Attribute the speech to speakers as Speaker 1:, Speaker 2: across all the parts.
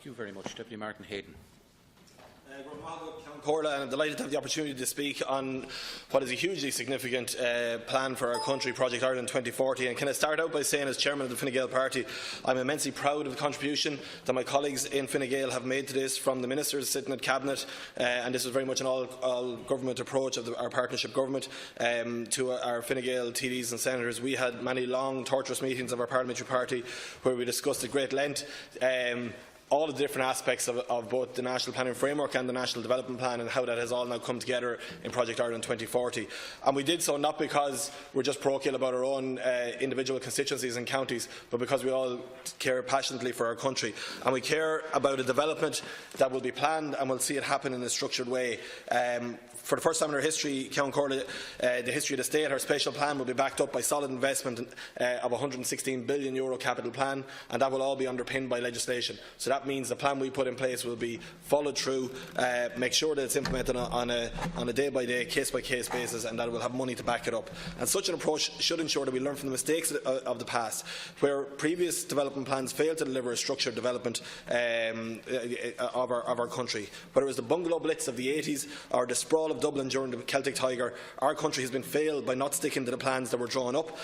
Speaker 1: Thank you very much. Deputy Martin Hayden.
Speaker 2: And I'm delighted to have the opportunity to speak on what is a hugely significant plan for our country, Project Ireland 2040. And can I start out by saying, as Chairman of the Fine Gael Party, I'm immensely proud of the contribution that my colleagues in Fine Gael have made to this, from the ministers sitting at Cabinet, and this is very much an all-government approach of our partnership government, to our Fine Gael TDs and senators. We had many long, torturous meetings of our parliamentary party where we discussed at great length all of the different aspects of both the National Planning Framework and the National Development Plan, and how that has all now come together in Project Ireland 2040. And we did so not because we're just parochial about our own individual constituencies and counties, but because we all care passionately for our country. And we care about a development that will be planned and will see it happen in a structured way. For the first time in our history, Count Corley, the history of the state, our spatial plan will be backed up by solid investment of a €116 billion capital plan, and that will all be underpinned by legislation. So that means the plan we put in place will be followed through, make sure that it's implemented on a day-by-day, case-by-case basis, and that it will have money to back it up. And such an approach should ensure that we learn from the mistakes of the past, where previous development plans failed to deliver a structured development of our country. Whether it was the bungalow blitz of the 80s or the sprawl of Dublin during the Celtic Tiger, our country has been failed by not sticking to the plans that were drawn up,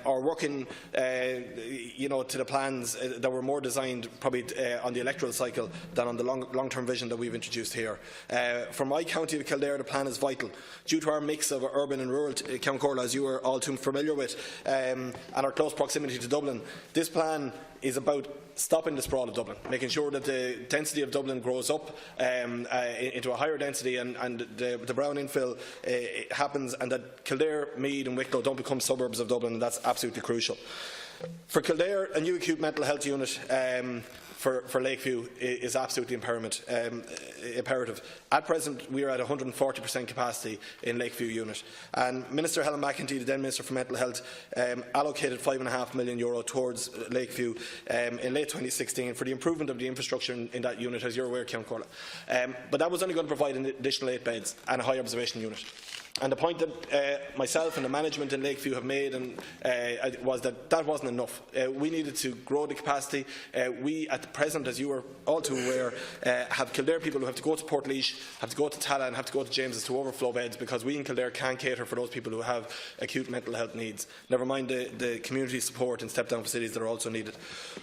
Speaker 2: or working to the plans that were more designed probably on the electoral cycle than on the long-term vision that we've introduced here. For my county of Kildare, the plan is vital. Due to our mix of urban and rural, Count Corley, as you are all too familiar with, and our close proximity to Dublin, this plan is about stopping the sprawl of Dublin, making sure that the density of Dublin grows up into a higher density, and the brown infill happens, and that Kildare, Meath and Wicklow don't become suburbs of Dublin, and that's absolutely crucial. For Kildare, a new acute mental health unit for Lakeview is absolutely imperative. At present, we are at 140% capacity in Lakeview unit, and Minister Helen McEntee, the then Minister for Mental Health, allocated €5.5 million towards Lakeview in late 2016 for the improvement of the infrastructure in that unit, as you're aware, Count Corley. But that was only going to provide an additional 8 beds and a high observation unit. And the point that myself and the management in Lakeview have made was that wasn't enough. We needed to grow the capacity. We, at the present, as you are all too aware, have Kildare people who have to go to Portlaoise, have to go to Tala and have to go to James's to overflow beds, because we in Kildare can't cater for those people who have acute mental health needs. Never mind the community support and step-down facilities that are also needed.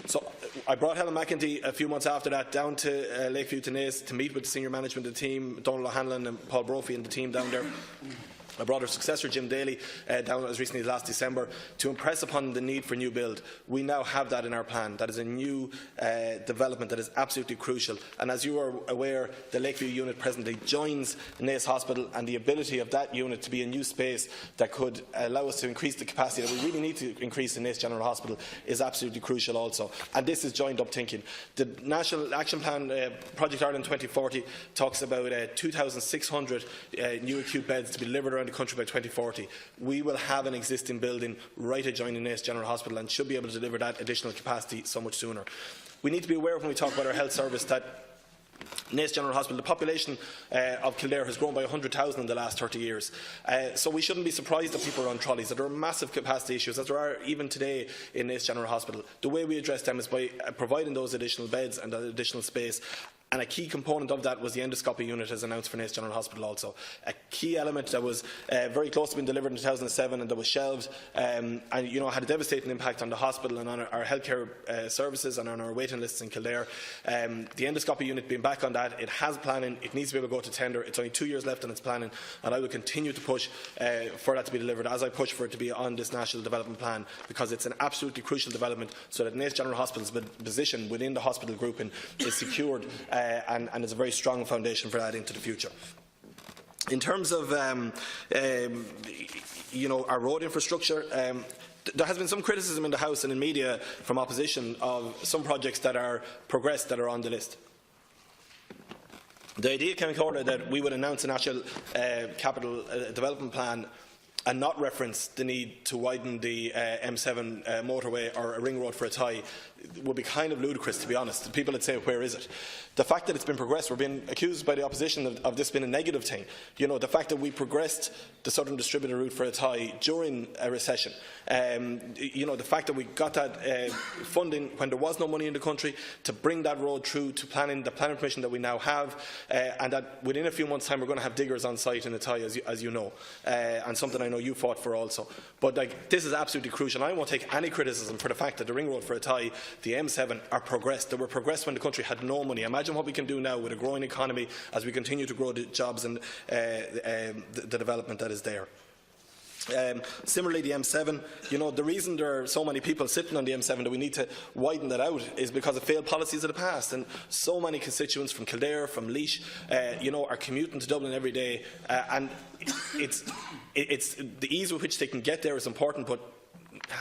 Speaker 2: So I brought Helen McEntee a few months after that down to Lakeview to Naas to meet with the senior management of the team, Donald O'Hanlon and Paul Brophy and the team down there. I brought her successor, Jim Dail, down as recently as last December to impress upon the need for new build. We now have that in our plan. That is a new development that is absolutely crucial. And as you are aware, the Lakeview unit presently joins Naas Hospital, and the ability of that unit to be a new space that could allow us to increase the capacity that we really need to increase in Naas General Hospital is absolutely crucial also. And this is joined up thinking. The National Action Plan, Project Ireland 2040, talks about 2,600 new acute beds to be delivered around the country by 2040. We will have an existing building right adjoining Naas General Hospital and should be able to deliver that additional capacity so much sooner. We need to be aware when we talk about our health service that Naas General Hospital, the population of Kildare has grown by 100,000 in the last 30 years. So we shouldn't be surprised that people are on trolleys, that there are massive capacity issues, as there are even today in Naas General Hospital. The way we address them is by providing those additional beds and that additional space. And a key component of that was the endoscopy unit, as announced for Naas General Hospital also. A key element that was very close to being delivered in 2007 and that was shelved, and had a devastating impact on the hospital and on our healthcare services and on our waiting lists in Kildare. The endoscopy unit being back on that, it has planning, it needs to be able to go to tender. It's only 2 years left on its planning, and I will continue to push for that to be delivered, as I push for it to be on this National Development Plan, because it's an absolutely crucial development so that Naas General Hospital's position within the hospital grouping is secured, and is a very strong foundation for that into the future. In terms of our road infrastructure, there has been some criticism in the House and in media from opposition of some projects that are progressed that are on the list. The idea came forward that we would announce a national capital development plan and not reference the need to widen the M7 motorway or a ring road for a tie would be kind of ludicrous, to be honest. People would say, where is it? The fact that it's been progressed, we're being accused by the opposition of this being a negative thing. You know, the fact that we progressed the Southern Distributor route for a tie during a recession, you know, the fact that we got that funding when there was no money in the country to bring that road through to planning, the planning permission that we now have, and that within a few months' time we're going to have diggers on site in the tie, as you know, and something I know you fought for also. But like, this is absolutely crucial. I won't take any criticism for the fact that the ring road for a tie, the M7, are progressed. They were progressed when the country had no money. Imagine what we can do now with a growing economy as we continue to grow the jobs and the development that is there. Similarly, the M7, you know, the reason there are so many people sitting on the M7 that we need to widen that out is because of failed policies of the past, and so many constituents from Kildare, from Laois, you know, are commuting to Dublin every day, and it's the ease with which they can get there is important, but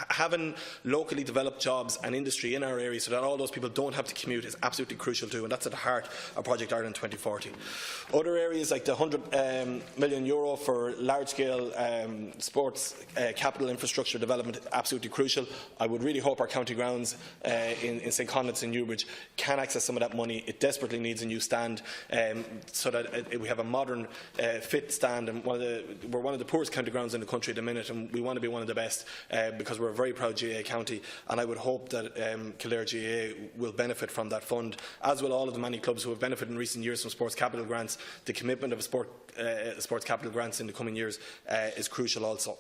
Speaker 2: having locally developed jobs and industry in our area so that all those people don't have to commute is absolutely crucial too, and that's at the heart of Project Ireland 2040. Other areas like the €100 million for large-scale sports capital infrastructure development, absolutely crucial. I would really hope our county grounds in St Conleth's and Newbridge can access some of that money. It desperately needs a new stand so that we have a modern, fit stand, and we're one of the poorest county grounds in the country at the minute, and we want to be one of the best because we're a very proud GAA county, and I would hope that Kildare GAA will benefit from that fund, as will all of the many clubs who have benefited in recent years from sports capital grants. The commitment of sports capital grants in the coming years is crucial also.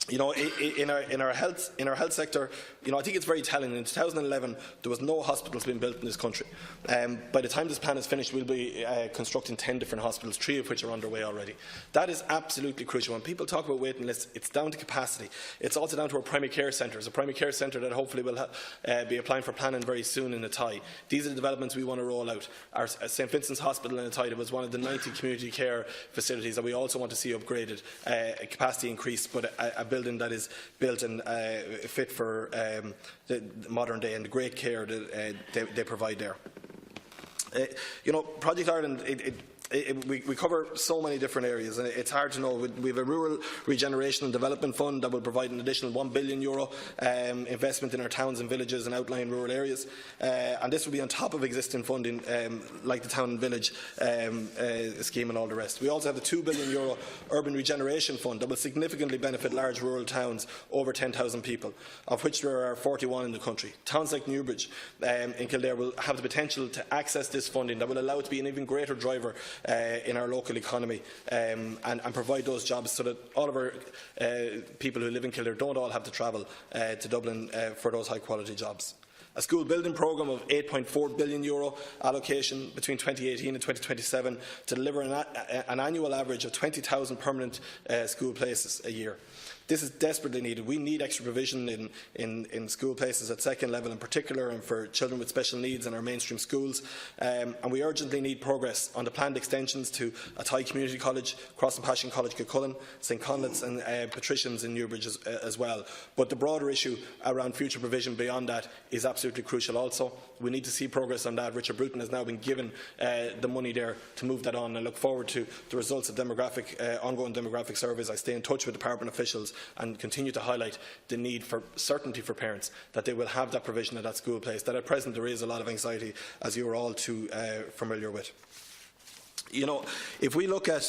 Speaker 2: You know, in our health sector, you know, I think it's very telling. In 2011, there was no hospitals being built in this country. By the time this plan is finished, we'll be constructing 10 different hospitals, 3 of which are underway already. That is absolutely crucial. When people talk about waiting lists, it's down to capacity. It's also down to our primary care centres, a primary care centre that hopefully will be applying for planning very soon in the tie. These are the developments we want to roll out. Our St Vincent's Hospital in the tie was one of the 90 community care facilities that we also want to see upgraded, capacity increased, but a building that is built and fit for the modern day and the great care that they provide there. You know, Project Ireland, we cover so many different areas, and it's hard to know. We have a rural regeneration and development fund that will provide an additional €1 billion investment in our towns and villages and outlying rural areas, and this will be on top of existing funding like the town and village scheme and all the rest. We also have the €2 billion urban regeneration fund that will significantly benefit large rural towns over 10,000 people, of which there are 41 in the country. Towns like Newbridge in Kildare will have the potential to access this funding that will allow it to be an even greater driver in our local economy and provide those jobs so that all of our people who live in Kildare don't all have to travel to Dublin for those high quality jobs. A school building programme of €8.4 billion allocation between 2018 and 2027 to deliver an annual average of 20,000 permanent school places a year. This is desperately needed. We need extra provision in school places at second level in particular, and for children with special needs in our mainstream schools. And we urgently need progress on the planned extensions to Athy Community College, Cross and Passion College Kilcullen, St Conleth's and Patricians in Newbridge as well. But the broader issue around future provision beyond that is absolutely crucial also. We need to see progress on that. Richard Bruton has now been given the money there to move that on. I look forward to the results of ongoing demographic surveys. I stay in touch with department officials and continue to highlight the need for certainty for parents that they will have that provision at that school place, that at present there is a lot of anxiety, as you are all too familiar with. You know, if we look at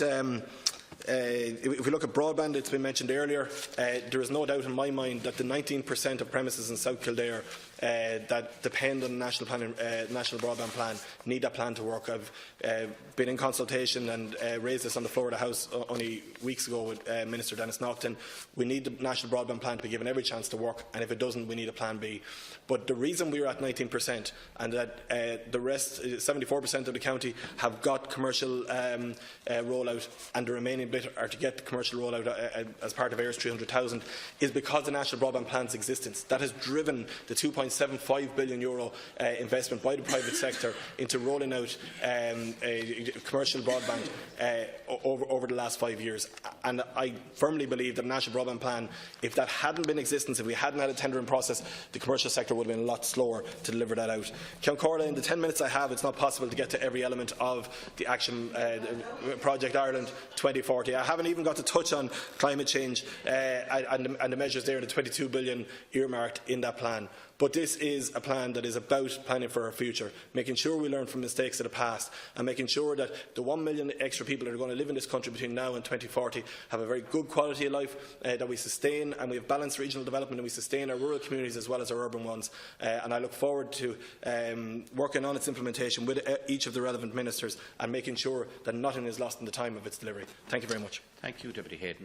Speaker 2: broadband, it's been mentioned earlier, there is no doubt in my mind that the 19% of premises in South Kildare that depend on the national broadband plan need that plan to work. I've been in consultation and raised this on the floor of the House only weeks ago with Minister Dennis Naughton. We need the national broadband plan to be given every chance to work, and if it doesn't, we need a plan B. But the reason we are at 19% and that the rest, 74% of the county, have got commercial rollout, and the remaining bit are to get the commercial rollout as part of AIR's 300,000, is because the national broadband plan's existence. That has driven the €2.75 billion investment by the private sector into rolling out commercial broadband over the last 5 years. And I firmly believe that the national broadband plan, if that hadn't been in existence, if we hadn't had a tendering process, the commercial sector would have been a lot slower to deliver that out. Count Corla, in the 10 minutes I have, it's not possible to get to every element of the action Project Ireland 2040. I haven't even got to touch on climate change and the measures there, the 22 billion earmarked in that plan. But this is a plan that is about planning for our future, making sure we learn from mistakes of the past and making sure that the 1 million extra people that are going to live in this country between now and 2040 have a very good quality of life, that we sustain, and we have balanced regional development, and we sustain our rural communities as well as our urban ones. And I look forward to working on its implementation with each of the relevant ministers and making sure that nothing is lost in the time of its delivery. Thank you very much.
Speaker 1: Thank you, Deputy Hayden.